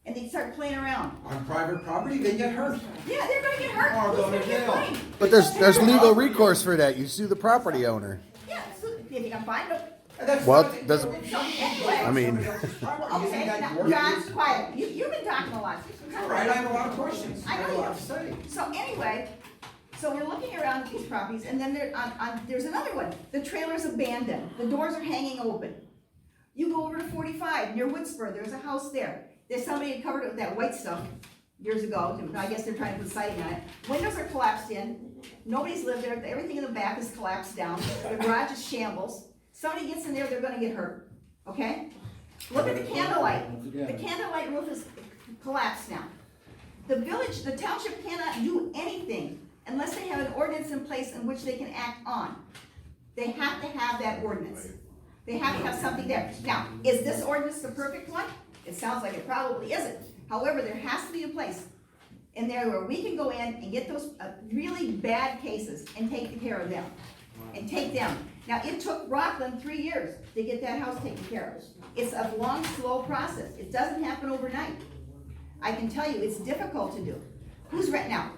and they start playing around? On private property, they get hurt. Yeah, they're gonna get hurt. Or Who's go to gonna get jail. blamed? But there's legal recourse for that. You sue the property owner. Yeah, so if you can find them. That's Well, not- does- So anyway. I mean- Well, okay, now, John, quiet. You've been talking a lot. All right, I have a lot of questions. I know have a you lot to say. So anyway, so we're looking around at these properties, and then there's another one. The trailer's abandoned. The doors are hanging open. You go over to 45, near Woodsburg, there's a house there. There's somebody that covered it with that white stuff years ago. I guess they're trying to put siding on it. Windows are collapsed in. Nobody's lived there. Everything in the back is collapsed down. The garage is shambles. Somebody gets in there, they're gonna get hurt, okay? Look at the candlelight. The candlelight roof is collapsed now. The village, the township cannot do anything unless they have an ordinance in place in which they can act on. They have to have that ordinance. They have to have something there. Now, is this ordinance the perfect one? It sounds like it probably isn't. However, there has to be a place in there where we can go in and get those really bad cases and take care of them. And take them. Now, it took Rockland 3 years to get that house taken care of. It's a long, slow process. It doesn't happen overnight. I can tell you, it's difficult to do. Who's right now?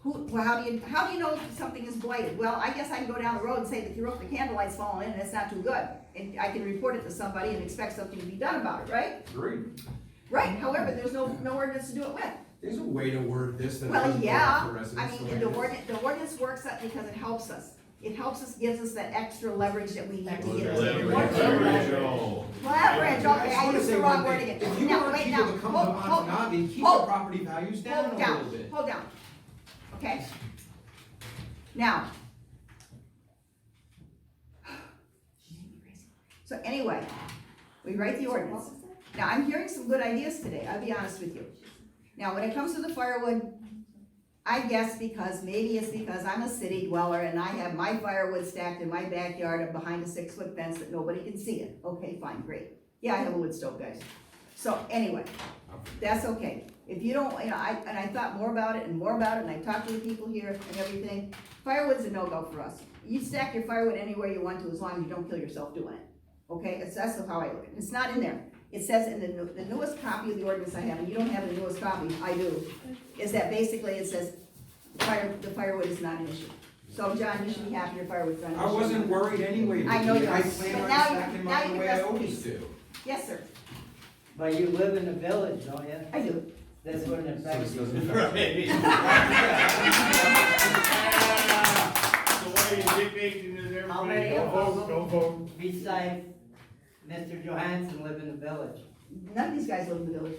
How do you know if something is blighted? Well, I guess I can go down the road and say that the candlelight's falling in and it's not too good. And I can report it to somebody and expect something to be done about it, right? Agreed. Right, however, there's no ordinance to do it with. There's a way to word this that Well, doesn't yeah, work for I residents. mean, the ordinance works out because it helps us. It helps us, gives us that extra leverage that we need to get. Leverage, okay, I used the wrong word again. If you Now, want wait, people now, to come hold- to hold- Ontonagon, keep the hold- property values down a Hold little down, bit. hold down. Okay? Now. So anyway, we write the ordinance. Now, I'm hearing some good ideas today, I'll be honest with you. Now, when it comes to the firewood, I guess maybe it's because I'm a city dweller and I have my firewood stacked in my backyard and behind a 6-foot fence that nobody can see it. Okay, fine, great. Yeah, I have a wood stove, guys. So anyway, that's okay. If you don't, I thought more about it and I talked to the people here and everything. Firewood's a no-go for us. You stack your firewood anywhere you want to as long as you don't kill yourself doing it. Okay, that's how I look at it. It's not in there. It says in the newest copy of the ordinance I have, and you don't have the newest copy, I do, is that basically it says the firewood is not an issue. So John, you should be happy your firewood's not an issue. I wasn't worried anyway. I know you I are, plan but on now stacking you mine can the way I rest in always peace. do. Yes, sir, But you live in the village, don't you? I do. This wouldn't affect So you. this doesn't affect me. The way you dictate to How everybody, many don't of vote, don't vote. them, besides Mr. Johansson, live in the village? None of these guys live in the village.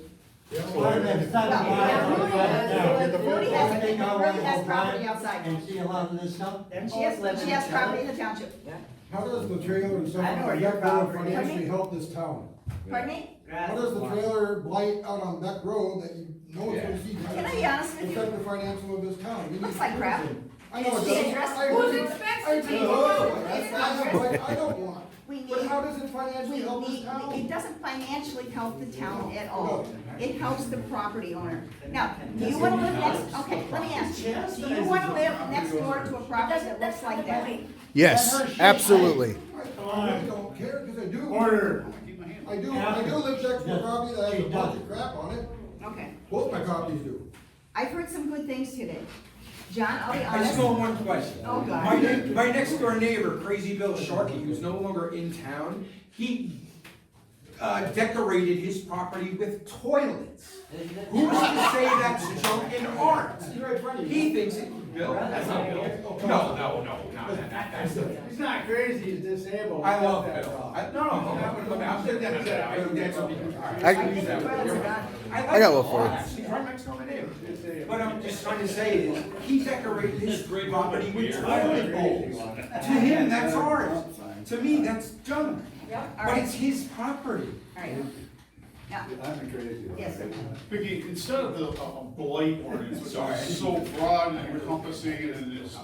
Rudy has property outside. And see a lot of this stuff? She has property in the township. How does the trailer and stuff I know on where that your road property is. financially help this town? Pardon me? How does the trailer blight out on that road that no one's gonna see? Can I be honest with you? Affect the financial of this town? We Looks need like crap. tourism. I know it It's does. dangerous. I Who's agree. expensive I to agree. do? I don't want. We need. But how does it financially help this It town? doesn't financially help the town at all. It helps the property owner. Now, do you wanna live next, okay, let me ask you, do you wanna live next door to a property that looks like that? Yes, absolutely. I really don't care, cause I do. Order. I do live next to a property that has a bunch of crap on it. Okay, Both my properties do. I've heard some good things today. John, I'll be I just honest. know one question. Oh, God. My next door neighbor, Crazy Bill Sharkey, who's no longer in town, he decorated his property with toilets. Who's to say that's junk and art? He thinks it, Bill, that's not Bill. No, He's not crazy, he's disabled. I love Bill. I'm sitting down there. I think that's something. I can use that. I got one for you. He's right next door to my neighbor. What I'm just trying to say is, he decorated his property with toilet bowls. To him, that's art. To me, that's junk. Yeah, all But right, it's his property. all right. Now, I'm crazy. yes, sir. Vicky, instead of the blight ordinance, which is so broad and encompassing and is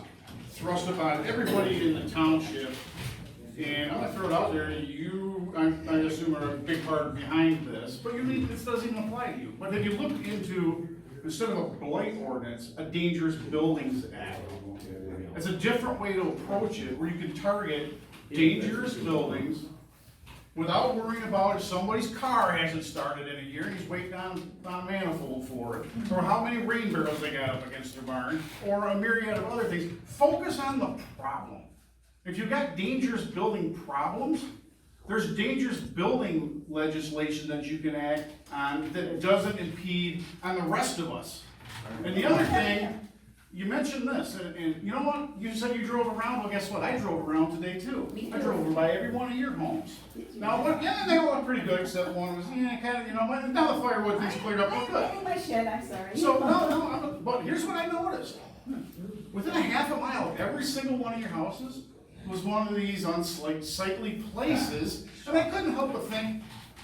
thrust upon everybody in the township, and I'm gonna throw it out there, I assume are a big part behind this, but this doesn't even apply to you. But if you look into, instead of a blight ordinance, a dangerous buildings act, it's a different way to approach it, where you can target dangerous buildings without worrying about if somebody's car hasn't started in a year and he's waiting on a manifold for it, or how many rain barrels they got up against their barn, or a myriad of other things. Focus on the problem. If you've got dangerous building problems, there's dangerous building legislation that you can act on that doesn't impede on the rest of us. And the other thing, you mentioned this, and you know what? You said you drove around, well, guess what? I drove around today too. I drove over by every one of your homes. Now, what, yeah, they all look pretty good, except one was, kinda, you know, but now the firewood thing's cleared up, look good. I my shed, I'm sorry. So, but here's what I noticed. Within a half a mile of every single one of your houses was one of these unsightly places, and I couldn't help but think,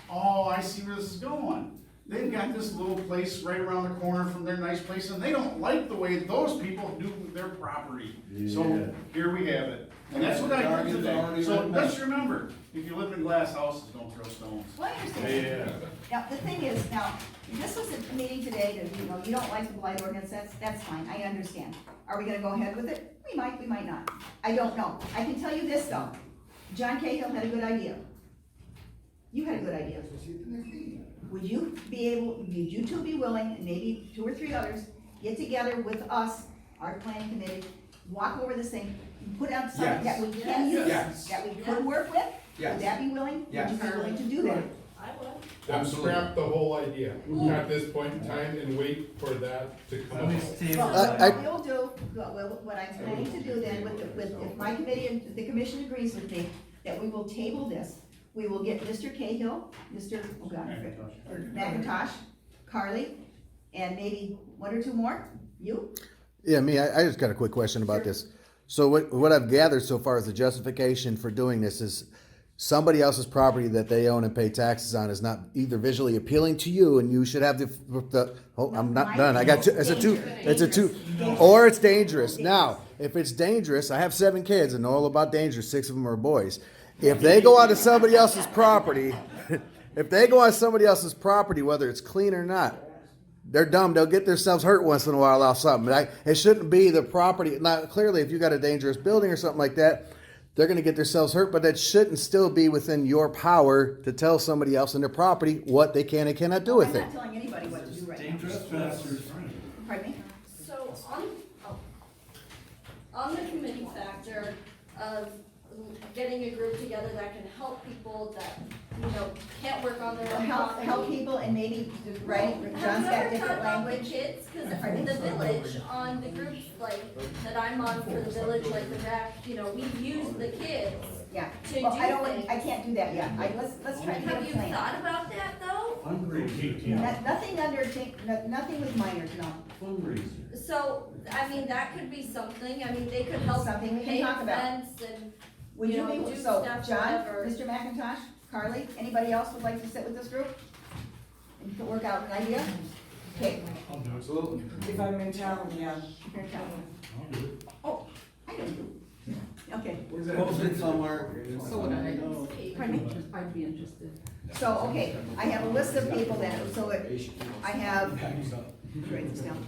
oh, I see where this is going. They've got this little place right around the corner from their nice place, and they don't like the way those people do their property. So, here we have it. And that's what I did today. So, let's remember, if you live in glass houses, don't throw stones. Well, I understand. Now, the thing is, now, this was a meeting today that, you know, you don't like the blight ordinance, that's fine, I understand. Are we gonna go ahead with it? We might not. I don't know. I can tell you this though, John Cahill had a good idea. You had a good idea. Would you two be willing, and maybe 2 or 3 others, get together with us, our planning committee, walk over this thing, and put out something that we can use, that we could work with? Would that be willing? Yes. Would you be willing to do that? I would. Then scrap the whole idea at this point in time and wait for that to come up. What we'll do, what I'm planning to do then, if my committee and the commission agrees with me, that we will table this. We will get Mr. Cahill, McIntosh, Carly, and maybe 1 or 2 more, you? Yeah, I just got a quick question about this. So what I've gathered so far is the justification for doing this is somebody else's property that they own and pay taxes on is not either visually appealing to you, and you should have I'm not done. I got two. It's a two, or it's dangerous. Now, if it's dangerous, I have 7 kids and know all about dangerous. 6 of them are boys. If they go onto somebody else's property, whether it's clean or not, they're dumb. They'll get themselves hurt once in a while off something. It shouldn't be the property. Now, clearly, if you got a dangerous building or something like that, they're going to get themselves hurt, but that shouldn't still be within your power to tell somebody else in their property what they can and cannot do with it. I'm not telling anybody what to do right now. Pardon me? So on the committee factor of getting a group together that can help people that, you know, can't work on their own property. Help people and maybe, right, John's got different language. Kids, because in the village, on the groups like, that I'm on for the village, like the rec, you know, we've used the kids Yeah, to do well, things. I can't do that yet. Let's try to get a Have you plan. thought about that though? Nothing with minors, no. So, I mean, that could be something, I mean, they could help Something we can pay talk about. fence and, Would you you know, be, do so, stuff, John, whatever. Mr. McIntosh, Carly, anybody else would like to sit with this group? And work out an idea? Okay. Absolutely. If I'm in town, yeah. You're in town. Oh, I know you. Okay. Post it somewhere. So would I. Pardon me? I'd be interested. So, okay, I have a list of people that, I have, write this down.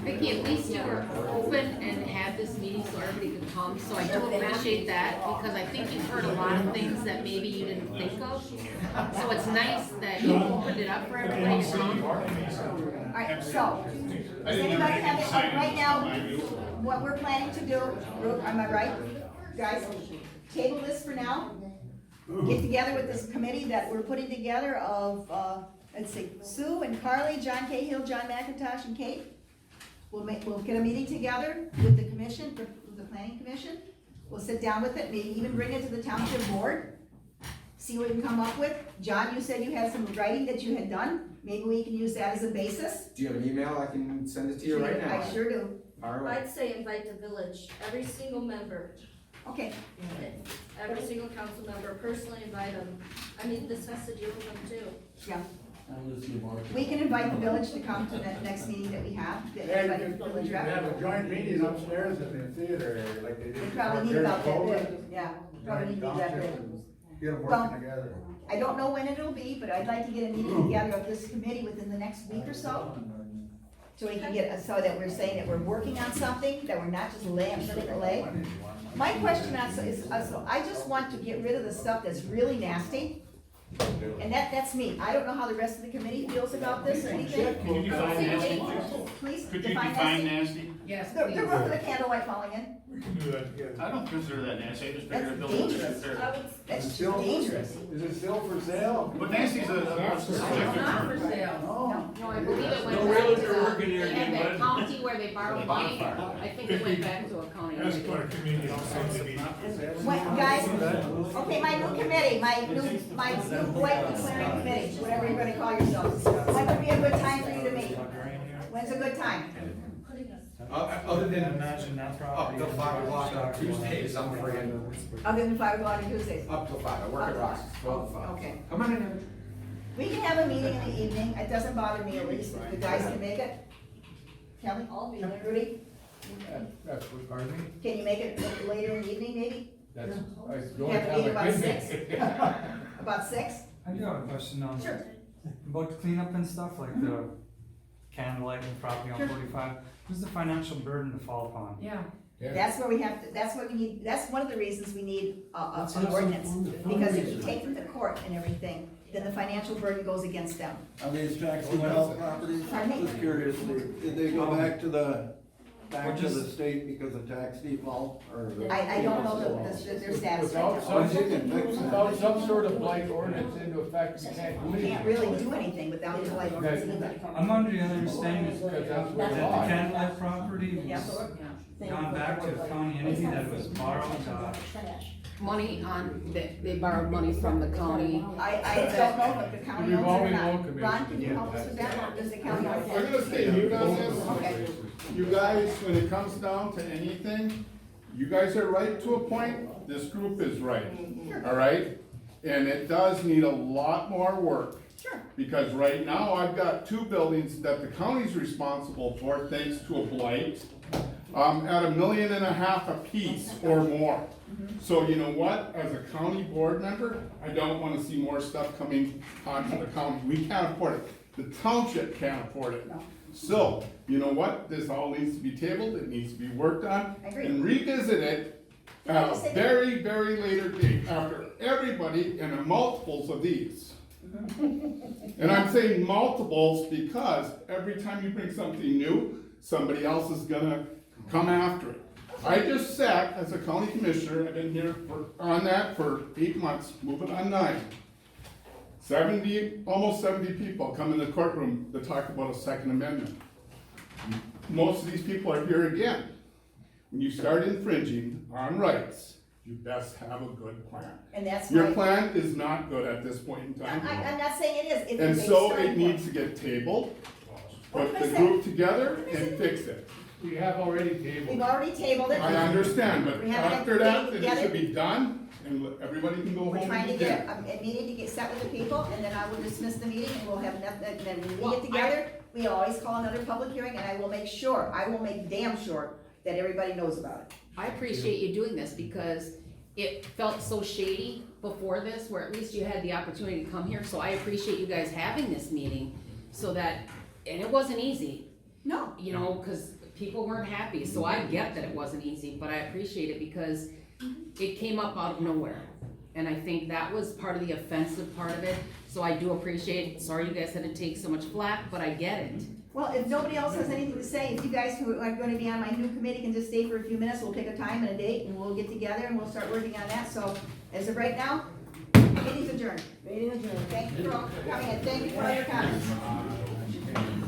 Vicki, at least you were open and had this meeting so everybody could come, so I do appreciate that, because I think you've heard a lot of things that maybe you didn't think of. So it's nice that you opened it up for everybody to come. Alright, so, does anybody have it, right now, what we're planning to do, Ruth, am I right? Guys, table this for now. Get together with this committee that we're putting together of, let's see, Sue and Carly, John Cahill, John McIntosh, and Kate. We'll get a meeting together with the commission, with the planning commission. We'll sit down with it, maybe even bring it to the township board. See what we can come up with. John, you said you had some writing that you had done. Maybe we can use that as a basis. Do you have an email? I can send it to you right now. I sure do. Fire away. I'd say invite the village, every single member, Okay. every single council member, personally invite them. I mean, this has to do with them too. Yeah. We can invite the village to come to the next meeting that we have. That everybody in the village rep. Have a joint meeting upstairs in the theater, like they did. We probably need about that big, yeah, probably need that big. Get them Well, working together. I don't know when it'll be, but I'd like to get a meeting together of this committee within the next week or so. So we can get, so that we're saying that we're working on something, that we're not just laying a leg. My question also is, so I just want to get rid of the stuff that's really nasty. And that's me. I don't know how the rest of the committee feels about this or anything. Can you define nasty? Please, Could you define define nasty. nasty? Yes, The please. roof of the candlelight falling in. We can do that, yeah. I don't consider that nasty, I just figured a That's building was dangerous. there. That's just dangerous. Is it still for sale? But nasty's It's not for sale. No. No, I believe it went No back realtor to working the, here they had again, that bud. county where they borrowed money. I think it went back to a county. That's what a community also needs. Wait, guys, okay, my new committee, my new Blight declaring committee, whatever you're gonna call yourselves. When would be a good time for you to meet? When's a good time? Other than Imagine that property. up till 5 o'clock on Tuesdays, I'm free. Other than 5 o'clock on Tuesdays? Up till 5, I work at Roxas, 12 to 5. Okay. Come on in. We can have a meeting in the evening, it doesn't bother me at least, if the guys can make it. Kelly? I'll be there. Rudy, That's what, pardon me? can you make it later in the evening, maybe? That's, I You don't have a have meeting a about kid. 6? About 6? I do have a question on. Sure. About the cleanup and stuff, like the candlelight and property on Sure. 45, who's the financial burden to fall upon? Yeah. That's where we have to, that's what we need, that's one of the reasons we need an ordinance. Because if you take them to court and everything, then the financial burden goes against them. Are these tax default properties? Pardon me? Just curious, did they go back to the state because of tax default, or? I don't know their status Without right now. Well, you can fix it. Without some sort of blight ordinance into effect, you can't do You anything. can't really do anything without the blight ordinance either. I'm under the understanding Because that's what that the the law is. candlelight property Yeah. was gone back to the county entity that was borrowed, Money on, they borrowed money from the county. I don't know if the county owns it or Revolving loan not. commission. Ron, can you help us with that, or does the county own I'm it? gonna stay mute on this. Okay. You guys, when it comes down to anything, you guys are right to a point, this group is right, all right? And it does need a lot more work. Sure. Because right now, I've got 2 buildings that the county's responsible for, thanks to a blight, at $1.5 million apiece or more. So you know what, as a county board member, I don't wanna see more stuff coming onto the county, we can't afford it, the township can't afford it. No. So, you know what, this all needs to be tabled, it needs to be worked on, I agree. and revisit it Can I at just a say- very, very later date, after everybody, and multiples of these. And I'm saying multiples because every time you bring something new, somebody else is gonna come after it. I just sat as a county commissioner, I've been here on that for 8 months, moving on 9. 70, almost 70 people come in the courtroom to talk about a Second Amendment. Most of these people are here again. When you start infringing on rights, you best have a good plan. And that's Your why, plan is not good at this point in time. I'm not saying it is. It's And a so starting it needs point. to get tabled, put the Listen. group together and fix it. We have already tabled. We've already tabled it. I understand, but We haven't after that, then it together. should be done and everybody can go home We're and trying to eat get dinner. a meeting to get set with the people, and then I will dismiss the meeting, and we'll have nothing, and then when we get together, we always call another public hearing, and I will make damn sure that everybody knows about it. I appreciate you doing this because it felt so shady before this, where at least you had the opportunity to come here, so I appreciate you guys having this meeting so that, and it wasn't easy, No, you know, cause people weren't happy, so I get that it wasn't easy, but I appreciate it because it came up out of nowhere. And I think that was part of the offensive part of it, so I do appreciate it. Sorry you guys had to take so much flack, but I get it. well, if nobody else has anything to say, if you guys who are gonna be on my new committee can just stay for a few minutes, we'll pick a time and a date, and we'll get together and we'll start working on that, so, as of right now, meeting's adjourned. Meeting adjourned. Thank you for all coming, and thank you for all your comments.